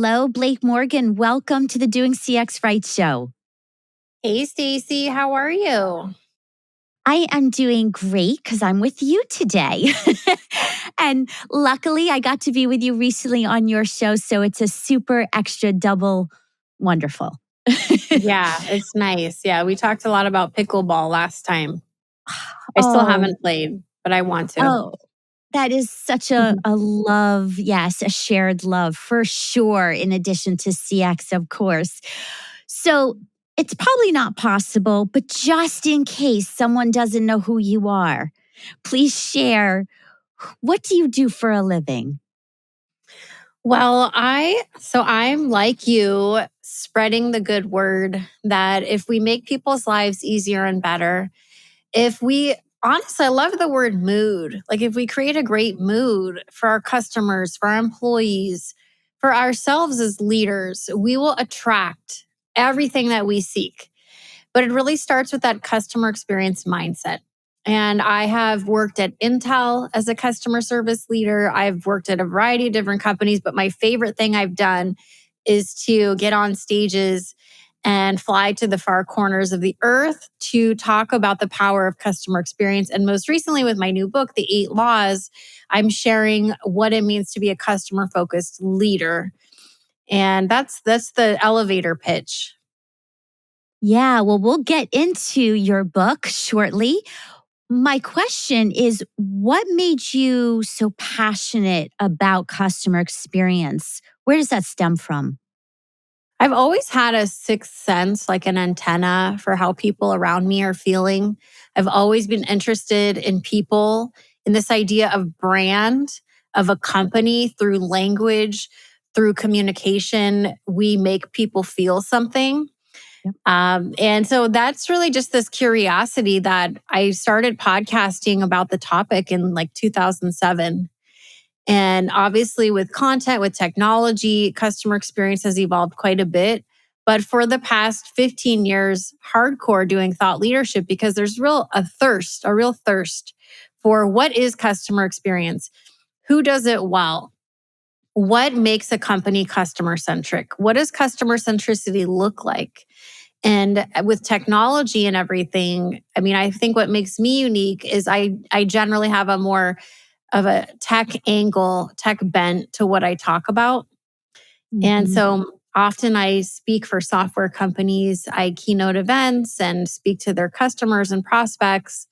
Hello, Blake Morgan. Welcome to the Doing CX Right show. Hey, Stacy, how are you? I am doing great because I'm with you today. And luckily, I got to be with you recently on your show. So it's a super extra double wonderful. Yeah, it's nice. Yeah, we talked a lot about pickleball last time. I still Oh, haven't played, but I want to. oh, that is such a love. Yes, a shared love for sure, in addition to CX, of course. So it's probably not possible, but just in case someone doesn't know who you are, please share, what do you do for a living? Well, I'm like you, spreading the good word that if we make people's lives easier and better, if we honestly, I love the word mood. Like if we create a great mood for our customers, for our employees, for ourselves as leaders, we will attract everything that we seek. But it really starts with that customer experience mindset. And I have worked at Intel as a customer service leader. I've worked at a variety of different companies, but my favorite thing I've done is to get on stages and fly to the far corners of the earth to talk about the power of customer experience. And most recently, with my new book, The 8 Laws, I'm sharing what it means to be a customer focused leader. And that's the elevator pitch. Yeah, well, we'll get into your book shortly. My question is, what made you so passionate about customer experience? Where does that stem from? I've always had a sixth sense, like an antenna for how people around me are feeling. I've always been interested in people, in this idea of brand, of a company through language, through communication. We make people feel something. Yep. And so that's really just this curiosity that I started podcasting about the topic in like 2007. And obviously, with content, with technology, customer experience has evolved quite a bit. But for the past 15 years, hardcore doing thought leadership because there's a real thirst for what is customer experience? Who does it well? What makes a company customer centric? What does customer centricity look like? And with technology and everything, I mean, I think what makes me unique is I generally have a more of a tech angle, tech bent to what I talk about. And Mhm. so often I speak for software companies, I keynote events and speak to their customers and prospects.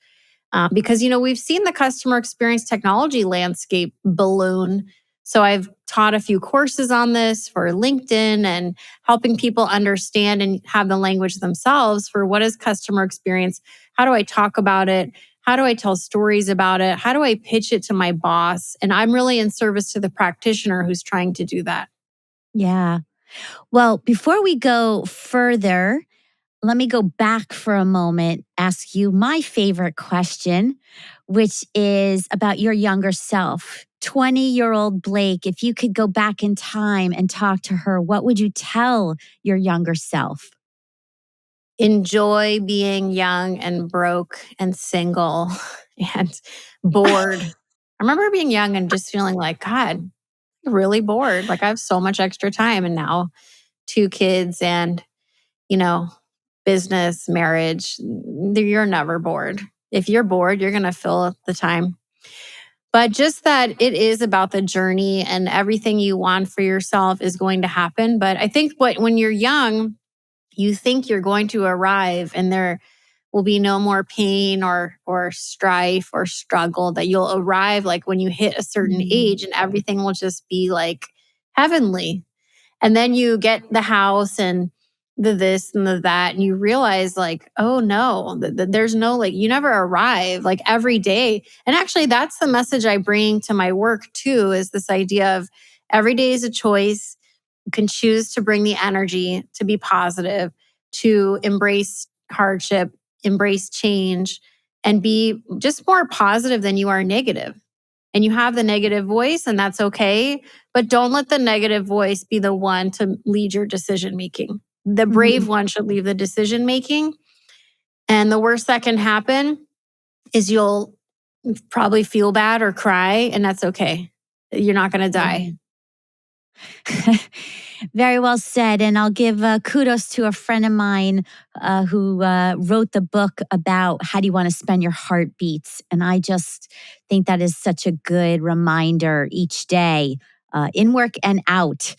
Because, we've seen the customer experience technology landscape balloon. So I've taught a few courses on this for LinkedIn and helping people understand and have the language themselves for what is customer experience? How do I talk about it? How do I tell stories about it? How do I pitch it to my boss? And I'm really in service to the practitioner who's trying to do that. Yeah. Well, before we go further, let me go back for a moment, ask you my favorite question, which is about your younger self. 20-year-old Blake, if you could go back in time and talk to her, what would you tell your younger self? Enjoy being young and broke and single and bored. I remember being young and just feeling like, God, I'm really bored. Like I have so much extra time. And now 2 kids and, you know, business, marriage, you're never bored. If you're bored, you're going to fill the time. But just that it is about the journey and everything you want for yourself is going to happen. But I think when you're young, you think you're going to arrive and there will be no more pain or strife or struggle, that you'll arrive like when you hit a certain Mm. age and everything will just be like heavenly. And then you get the house and the this and the that, and you realize like, oh no, there's no, like, you never arrive, like every day. And actually that's the message I bring to my work too, is this idea of every day is a choice. You can choose to bring the energy to be positive, to embrace hardship, embrace change, and be just more positive than you are negative. And you have the negative voice, and that's okay. But don't let the negative voice be the one to lead your decision making. The Mhm. brave one should lead the decision making. And the worst that can happen is you'll probably feel bad or cry, and that's okay. You're not going to die. Mhm. Very well said. And I'll give kudos to a friend of mine who wrote the book about how do you want to spend your heartbeats. And I just think that is such a good reminder each day, in work and out.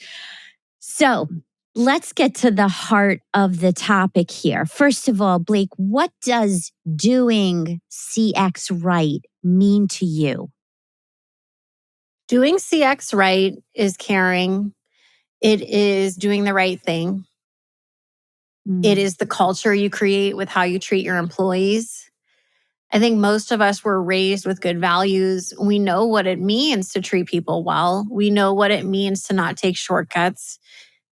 So let's get to the heart of the topic here. First of all, Blake, what does doing CX right mean to you? Doing CX right is caring. It is doing the right thing. It Mm, is the culture you create with how you treat your employees. I think most of us were raised with good values. We know what it means to treat people well. We know what it means to not take shortcuts,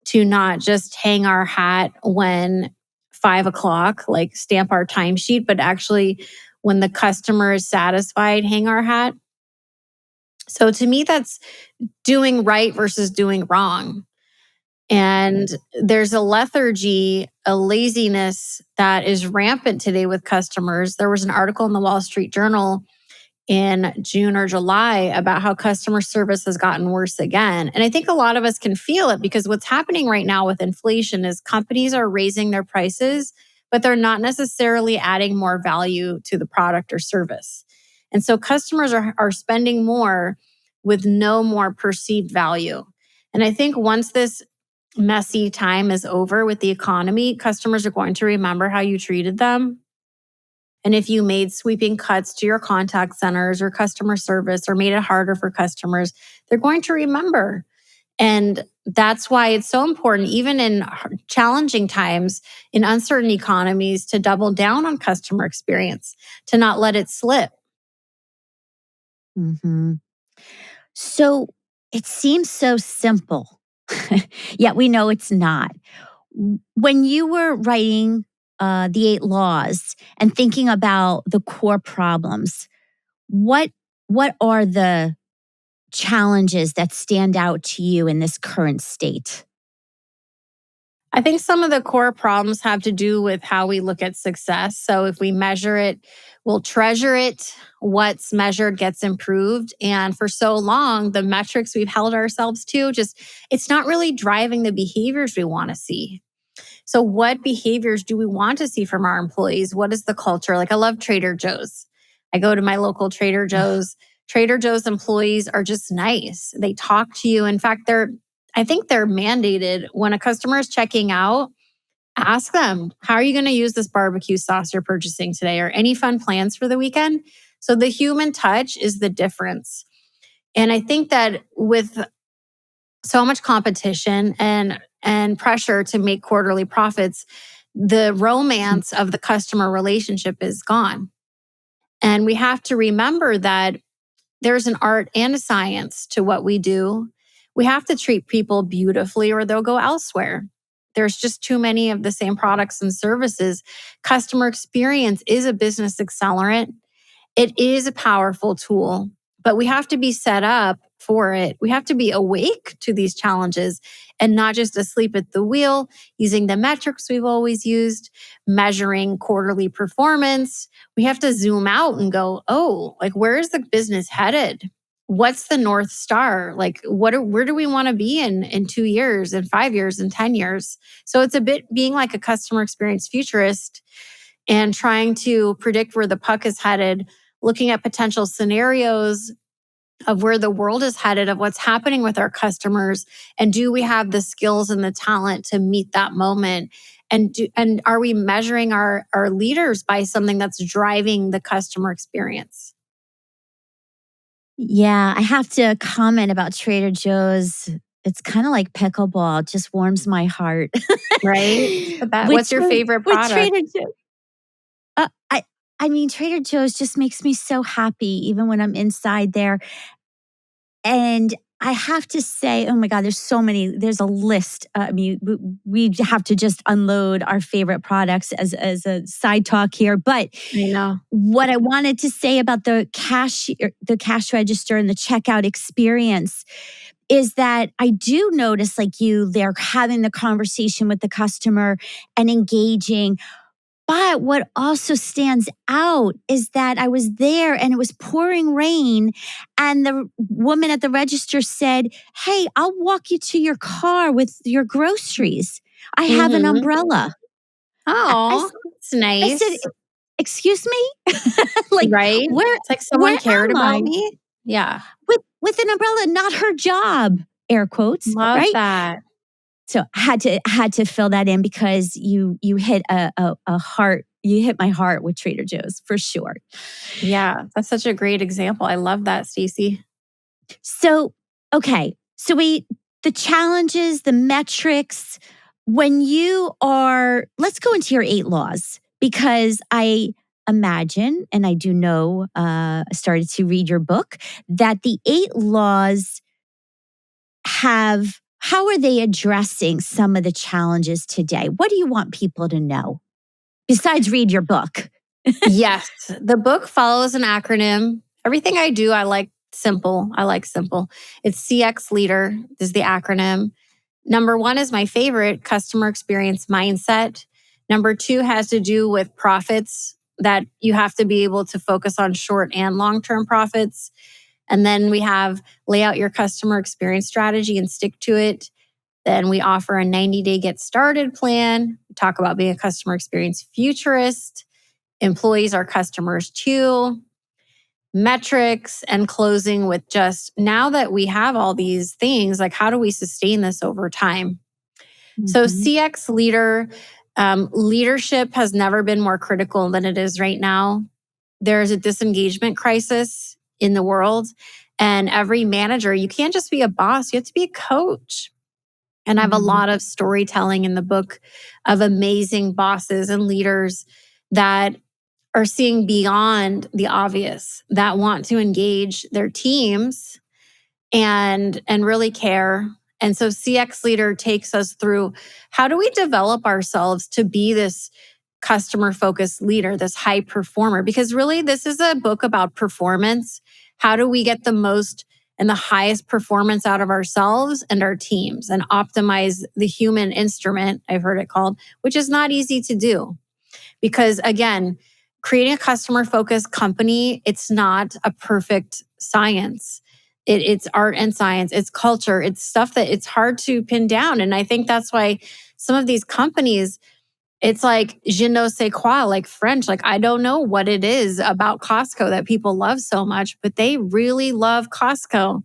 to not just hang our hat when 5 o'clock, like stamp our timesheet, but actually when the customer is satisfied, hang our hat. So to me, that's doing right versus doing wrong. And there's a lethargy, a laziness that is rampant today with customers. There was an article in the Wall Street Journal in June or July about how customer service has gotten worse again. And I think a lot of us can feel it because what's happening right now with inflation is companies are raising their prices, but they're not necessarily adding more value to the product or service. And so customers are spending more with no more perceived value. And I think once this messy time is over with the economy, customers are going to remember how you treated them. And if you made sweeping cuts to your contact centers or customer service or made it harder for customers, they're going to remember. And that's why it's so important, even in challenging times, in uncertain economies, to double down on customer experience, to not let it slip. hmm So it seems so simple, yet we know it's not. When you were writing the 8 laws and thinking about the core problems, what what are the challenges that stand out to you in this current state? I think some of the core problems have to do with how we look at success. So if we measure it, we'll treasure it. What's measured gets improved. And for so long, the metrics we've held ourselves to just, it's not really driving the behaviors we want to see. So, what behaviors do we want to see from our employees? What is the culture? Like, I love Trader Joe's. I go to my local Trader Joe's. Trader Joe's employees are just nice. They talk to you. In fact, I think they're mandated when a customer is checking out, ask them, how are you going to use this barbecue sauce you're purchasing today? Or any fun plans for the weekend? So, the human touch is the difference. And I think that with so much competition and pressure to make quarterly profits, the romance of the customer relationship is gone. And we have to remember that there's an art and a science to what we do. We have to treat people beautifully or they'll go elsewhere. There's just too many of the same products and services. Customer experience is a business accelerant. It is a powerful tool, but we have to be set up for it. We have to be awake to these challenges and not just asleep at the wheel, using the metrics we've always used, measuring quarterly performance. We have to zoom out and go, oh, like where is the business headed? What's the North Star? Like, where do we want to be in 2 years, in 5 years, in 10 years? So it's a bit being like a customer experience futurist and trying to predict where the puck is headed, looking at potential scenarios of where the world is headed, of what's happening with our customers, and do we have the skills and the talent to meet that moment? And are we measuring our leaders by something that's driving the customer experience? Yeah, I have to comment about Trader Joe's. It's kind of like pickleball, it just warms my heart. Right? It's the best. with What's your Tra- favorite with product? Trader Joe's. Uh, I I mean, Trader Joe's just makes me so happy even when I'm inside there. And I have to say, oh my God, there's so many. There's a list. I mean, we have to just unload our favorite products as a side talk here. But I know. what I wanted to say about the cash register and the checkout experience is that I do notice, like you, they're having the conversation with the customer and engaging. But what also stands out is that I was there and it was pouring rain. And the woman at the register said, "Hey, I'll walk you to your car with your groceries. I have an Mhm. umbrella." I, Oh, it's I said, nice, "Excuse me?" Like, right? where, It's like someone where cared am about I? me. Yeah. With an umbrella, not her job, air quotes, Love right? that. So had to fill that in because you hit a heart. You hit my heart with Trader Joe's for sure. Yeah, that's such a great example. I love that, Stacy. So, okay. So the challenges, the metrics, when you are, let's go into your 8 laws because I imagine, and I do know, I started to read your book, that the 8 laws how are they addressing some of the challenges today? What do you want people to know besides read your book? Yes, the book follows an acronym. Everything I do, I like simple. I like simple. It's CX Leader is the acronym. Number one is my favorite, customer experience mindset. Number two has to do with profits, that you have to be able to focus on short and long term profits. And then we have lay out your customer experience strategy and stick to it. Then we offer a 90-day get started plan. We talk about being a customer experience futurist. Employees are customers too. Metrics and closing with just now that we have all these things, like how do we sustain this over time? So, Mhm. CX leader, leadership has never been more critical than it is right now. There's a disengagement crisis in the world. And every manager, you can't just be a boss, you have to be a coach. And I have a Mm, lot of storytelling in the book of amazing bosses and leaders that are seeing beyond the obvious, that want to engage their teams and really care. And so CX leader takes us through how do we develop ourselves to be this customer focused leader, this high performer, because really this is a book about performance. How do we get the most and the highest performance out of ourselves and our teams and optimize the human instrument, I've heard it called, which is not easy to do. Because again, creating a customer focused company, it's not a perfect science. It's art and science, it's culture, it's stuff that it's hard to pin down. And I think that's why some of these companies, it's like je ne sais quoi, like French. Like, I don't know what it is about Costco that people love so much, but they really love Costco.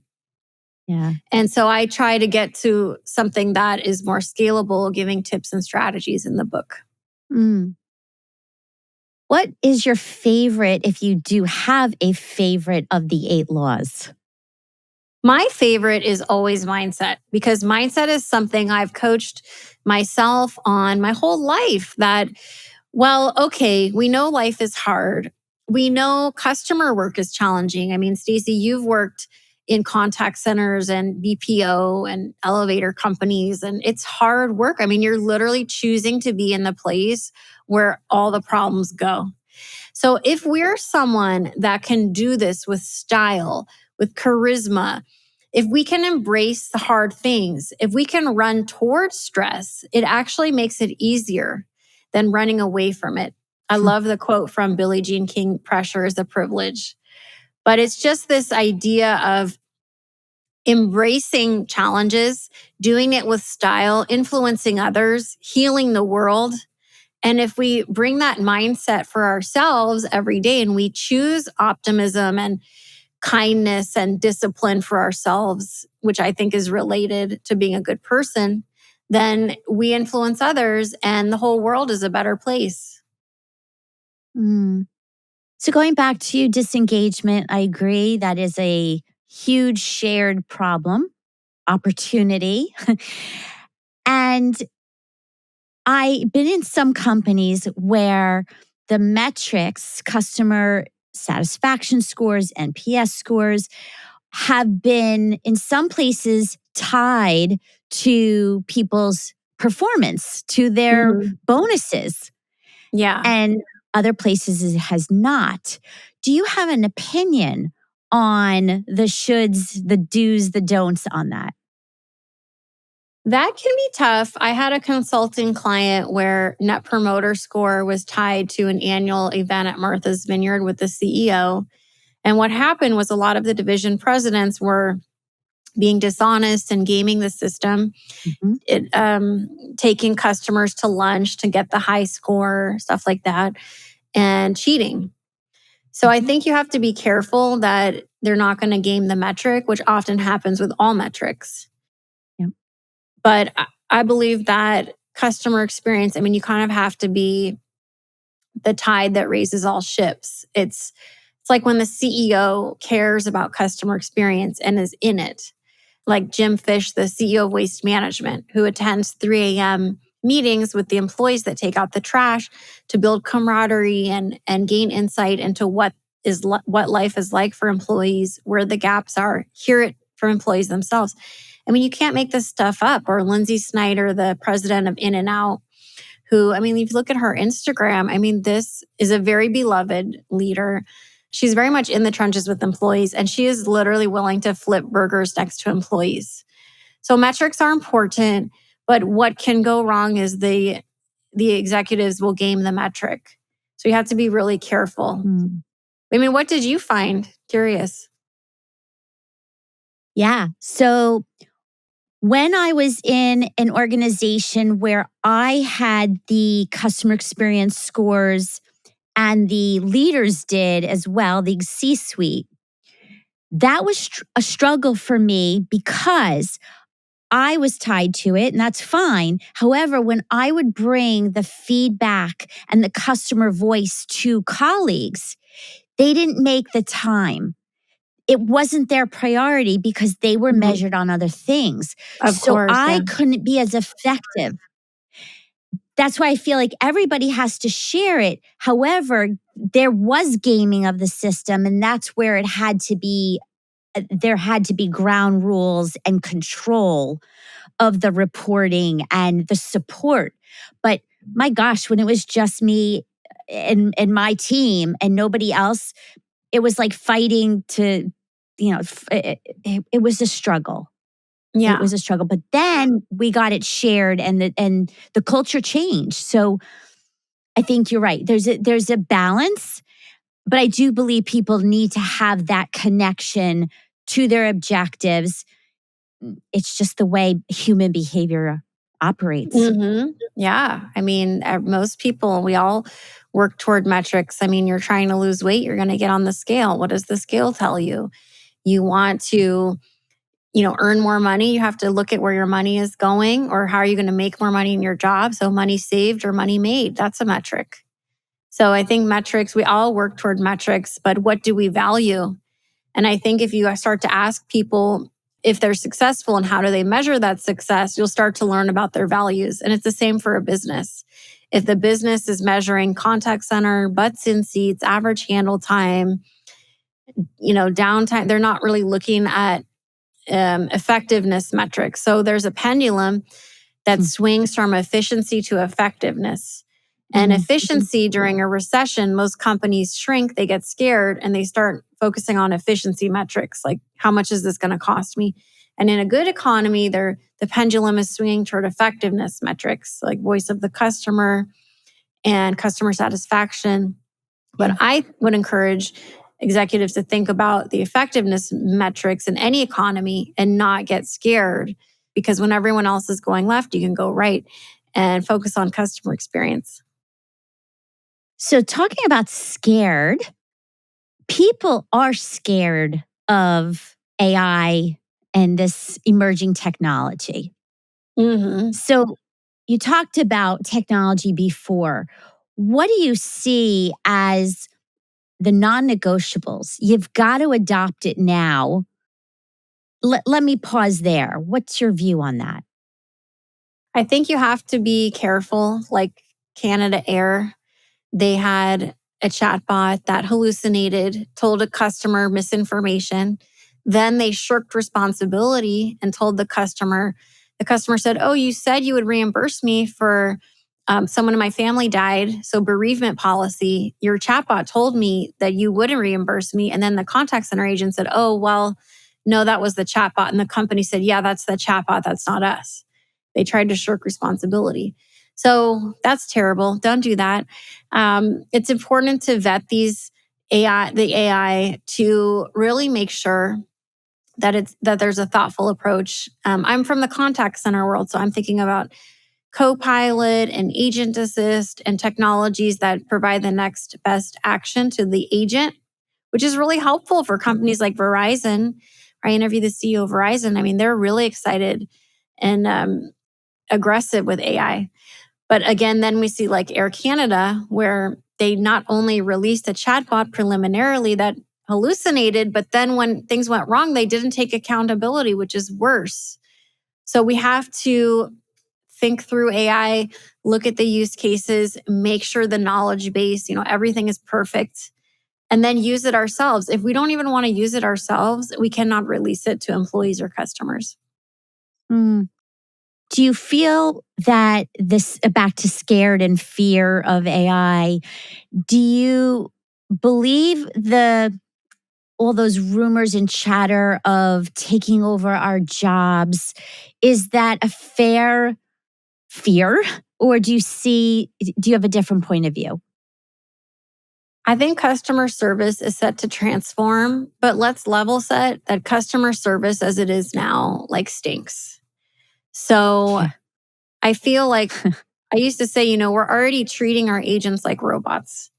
yeah. And so I try to get to something that is more scalable, giving tips and strategies in the book. Mm. What is your favorite, if you do have a favorite, of the 8 laws? My favorite is always mindset, because mindset is something I've coached myself on my whole life. That, well, okay, we know life is hard. We know customer work is challenging. I mean, Stacy, you've worked in contact centers and BPO and elevator companies, and it's hard work. I mean, you're literally choosing to be in the place where all the problems go. So if we're someone that can do this with style, with charisma, if we can embrace the hard things, if we can run towards stress, it actually makes it easier than running away from it. I love the quote from Billie Jean King, pressure is a privilege. But it's just this idea of embracing challenges, doing it with style, influencing others, healing the world. And if we bring that mindset for ourselves every day and we choose optimism and kindness and discipline for ourselves, which I think is related to being a good person, then we influence others and the whole world is a better place. Mm. So going back to disengagement, I agree that is a huge shared problem, opportunity. And I've been in some companies where the metrics, customer satisfaction scores, NPS scores, have been in some places tied to people's performance, to their Mhm. bonuses, Yeah. and other places it has not. Do you have an opinion on the shoulds, the do's, the don'ts on that? That can be tough. I had a consulting client where Net Promoter Score was tied to an annual event at Martha's Vineyard with the CEO. And what happened was a lot of the division presidents were being dishonest and gaming the system, Mhm. taking customers to lunch to get the high score, stuff like that, and cheating. So I Mhm. think you have to be careful that they're not going to game the metric, which often happens with all metrics. Yep. But I believe that customer experience, I mean, you kind of have to be the tide that raises all ships. It's like when the CEO cares about customer experience and is in it. Like Jim Fish, the CEO of Waste Management, who attends 3 a.m. meetings with the employees that take out the trash to build camaraderie and gain insight into what life is like for employees, where the gaps are, hear it from employees themselves. I mean, you can't make this stuff up. Or Lindsay Snyder, the president of In and Out, who, I mean, if you look at her Instagram, I mean, this is a very beloved leader. She's very much in the trenches with employees, and she is literally willing to flip burgers next to employees. So metrics are important, but what can go wrong is the executives will game the metric. So you have to be really careful. Mm. I mean, what did you find? Curious. Yeah. So when I was in an organization where I had the customer experience scores and the leaders did as well, the C suite, that was a struggle for me because I was tied to it, and that's fine. However, when I would bring the feedback and the customer voice to colleagues, they didn't make the time. It wasn't their priority because they were Mhm. measured on other things. Of So course, I yeah. couldn't be as effective. That's why I feel like everybody has to share it. However, there was gaming of the system, and that's where it had to be. There had to be ground rules and control of the reporting and the support. But my gosh, when it was just me and my team and nobody else, it was like fighting to, it was a struggle. It Yeah. was a struggle. But then we got it shared and the culture changed. So I think you're right. There's a balance, but I do believe people need to have that connection to their objectives. It's just the way human behavior operates. Yeah. I mean, most people, we all work toward metrics. I mean, you're trying to lose weight, you're going to get on the scale. What does the scale tell you? You want to, earn more money. You have to look at where your money is going, or how are you going to make more money in your job? So, money saved or money made, that's a metric. So, I think metrics, we all work toward metrics, but what do we value? And I think if you start to ask people if they're successful and how do they measure that success, you'll start to learn about their values. And it's the same for a business. If the business is measuring contact center, butts in seats, average handle time, downtime, they're not really looking at effectiveness metrics. So there's a pendulum that Mm, swings from efficiency to effectiveness. And mhm, efficiency during a recession, most companies shrink, they get scared, and they start focusing on efficiency metrics like how much is this going to cost me? And in a good economy, the pendulum is swinging toward effectiveness metrics like voice of the customer and customer satisfaction. But yeah. I would encourage executives to think about the effectiveness metrics in any economy and not get scared, because when everyone else is going left, you can go right and focus on customer experience. So talking about scared, people are scared of AI and this emerging technology. hmm So you talked about technology before. What do you see as the non-negotiables? You've got to adopt it now. Let me pause there. What's your view on that? I think you have to be careful, like Canada Air. They had a chatbot that hallucinated, told a customer misinformation. Then they shirked responsibility and told the customer. The customer said, "Oh, you said you would reimburse me for someone in my family died. So, bereavement policy, your chatbot told me that you wouldn't reimburse me." And then the contact center agent said, "Oh, well, no, that was the chatbot." And the company said, "Yeah, that's the chatbot. That's not us." They tried to shirk responsibility. So that's terrible. Don't do that. It's important to vet the AI to really make sure that there's a thoughtful approach. I'm from the contact center world, so I'm thinking about Copilot and agent assist and technologies that provide the next best action to the agent, which is really helpful for companies like Verizon. I interviewed the CEO of Verizon. I mean, they're really excited and aggressive with AI. But again, then we see like Air Canada, where they not only released a chatbot preliminarily that hallucinated, but then when things went wrong, they didn't take accountability, which is worse. So we have to think through AI, look at the use cases, make sure the knowledge base, everything is perfect, and then use it ourselves. If we don't even want to use it ourselves, we cannot release it to employees or customers. Mm. Do you feel that this, back to scared and fear of AI, do you believe all those rumors and chatter of taking over our jobs? Is that a fair fear? Or do you have a different point of view? I think customer service is set to transform, but let's level set that customer service as it is now stinks. So Yeah. I feel like I used to say, we're already treating our agents like robots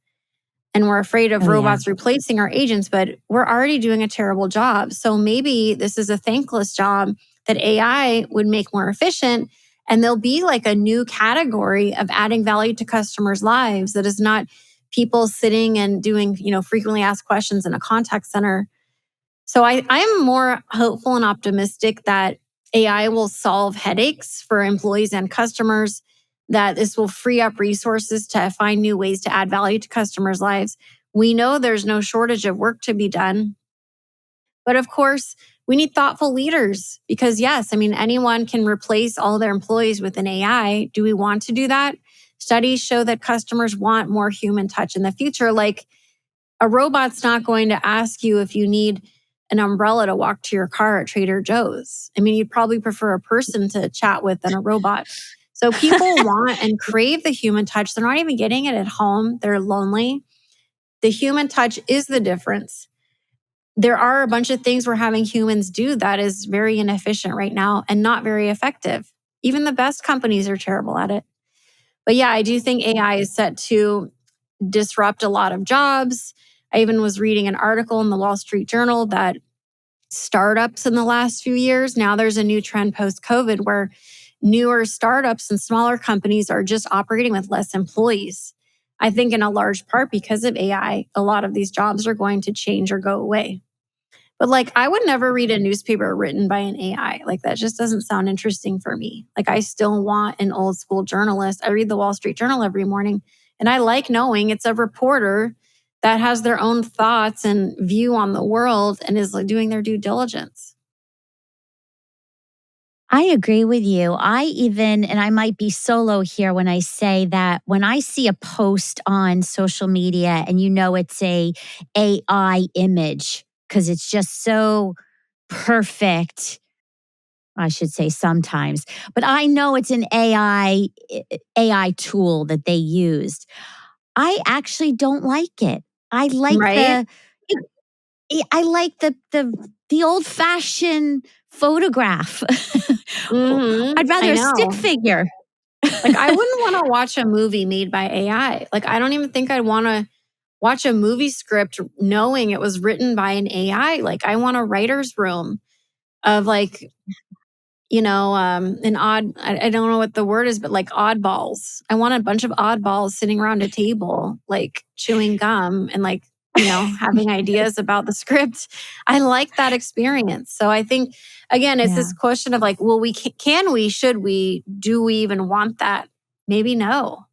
and we're afraid of Oh, yeah. robots replacing our agents, but we're already doing a terrible job. So maybe this is a thankless job that AI would make more efficient. And there'll be like a new category of adding value to customers' lives that is not people sitting and doing, frequently asked questions in a contact center. So I'm more hopeful and optimistic that AI will solve headaches for employees and customers, that this will free up resources to find new ways to add value to customers' lives. We know there's no shortage of work to be done. But of course, we need thoughtful leaders because, yes, anyone can replace all their employees with an AI. Do we want to do that? Studies show that customers want more human touch in the future. Like a robot's not going to ask you if you need an umbrella to walk to your car at Trader Joe's. You'd probably prefer a person to chat with than a robot. So people want and crave the human touch. They're not even getting it at home. They're lonely. The human touch is the difference. There are a bunch of things we're having humans do that is very inefficient right now and not very effective. Even the best companies are terrible at it. But yeah, I do think AI is set to disrupt a lot of jobs. I even was reading an article in the Wall Street Journal that startups in the last few years, now there's a new trend post-COVID where newer startups and smaller companies are just operating with less employees. I think in a large part because of AI, a lot of these jobs are going to change or go away. But I would never read a newspaper written by an AI. That just doesn't sound interesting for me. I still want an old school journalist. I read the Wall Street Journal every morning, and I like knowing it's a reporter that has their own thoughts and view on the world and is doing their due diligence. I agree with you. And I might be solo here when I say that when I see a post on social media and it's a AI image because it's just so perfect, I should say sometimes, but I know it's an AI tool that they used. I actually don't like it. I like Right? the old-fashioned photograph. I'd I rather a stick know. figure. I wouldn't want to watch a movie made by AI. I don't even think I'd want to watch a movie script knowing it was written by an AI. I want a writer's room of an odd, I don't know what the word is, but oddballs. I want a bunch of oddballs sitting around a table, chewing gum and having ideas about the script. I like that experience. So I think, again, it's Yeah. this question of well, can we, should we, do we even want that? Maybe no.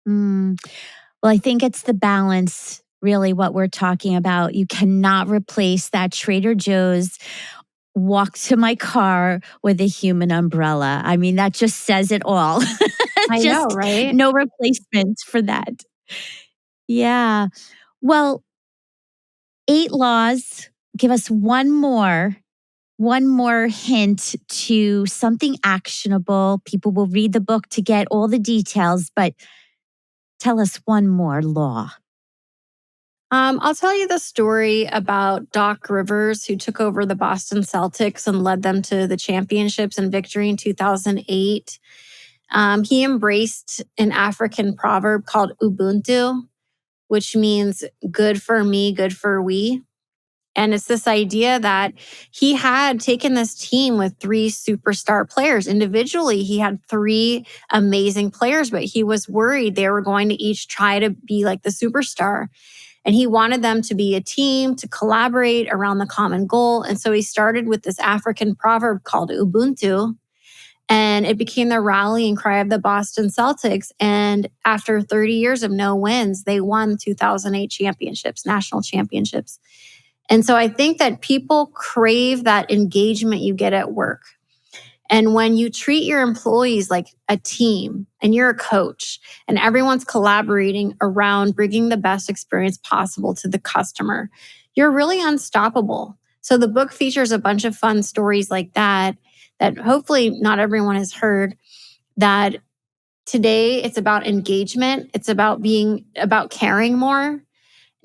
Mm. Well, I think it's the balance, really, what we're talking about. You cannot replace that Trader Joe's walk to my car with a human umbrella. That just says it all. I know, Just right? no replacement for that. Yeah. Well, 8 laws. Give us one more. one more hint to something actionable. People will read the book to get all the details, but tell us one more law. I'll tell you the story about Doc Rivers, who took over the Boston Celtics and led them to the championships and victory in 2008. He embraced an African proverb called Ubuntu, which means good for me, good for we. And it's this idea that he had taken this team with three superstar players. Individually, he had three amazing players, but he was worried they were going to each try to be like the superstar. And he wanted them to be a team, to collaborate around the common goal. And so he started with this African proverb called Ubuntu, and it became the rallying cry of the Boston Celtics. And after 30 years of no wins, they won 2008 championships, national championships. And so I think that people crave that engagement you get at work. And when you treat your employees like a team and you're a coach and everyone's collaborating around bringing the best experience possible to the customer, you're really unstoppable. So the book features a bunch of fun stories like that, that hopefully not everyone has heard, that today it's about engagement. It's about caring more,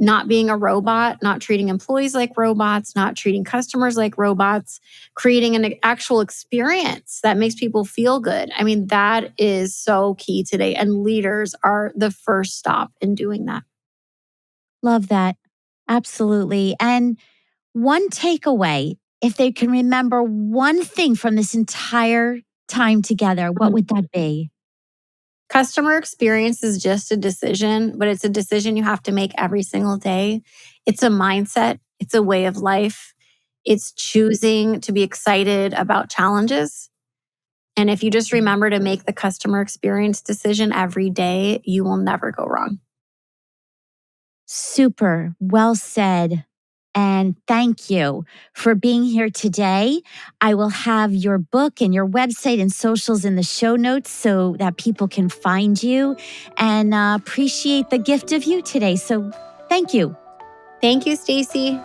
not being a robot, not treating employees like robots, not treating customers like robots, creating an actual experience that makes people feel good. I mean, that is so key today. And leaders are the first stop in doing that. Love that. Absolutely. And one takeaway, if they can remember one thing from this entire time together, what would that be? Customer experience is just a decision, but it's a decision you have to make every single day. It's a mindset, it's a way of life. It's choosing to be excited about challenges. And if you just remember to make the customer experience decision every day, you will never go wrong. Super well said. And thank you for being here today. I will have your book and your website and socials in the show notes so that people can find you and appreciate the gift of you today. So thank you. Thank you, Stacy.